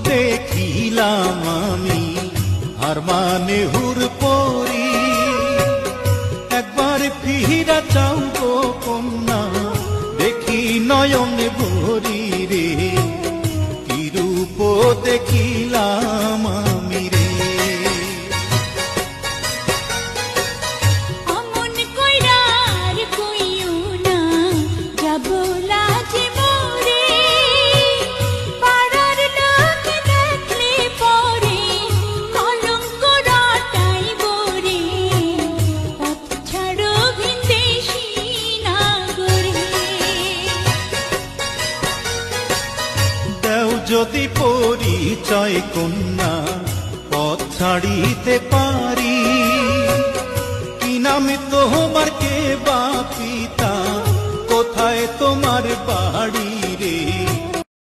দেখিলাম আমি আর মানে হুর পরি, একবার ফিরা চাও গো কন্যা দেখি নয়ন ভরি রে, কি রূপ দেখিলাম আমি রে। অমন কইরার কইও না যাবো লাজে মরে, পাড়ার লোক দেখলে পরে কলঙ্ক রটাইব রে, পথ ছাড়ো ভিনদেশী নাগরে। দেও যদি পরিচয় কন্যা পথ ছাড়িতে পারি, কি নামে তোমার কে বা পিতা, কোথায় তোমার বাড়ি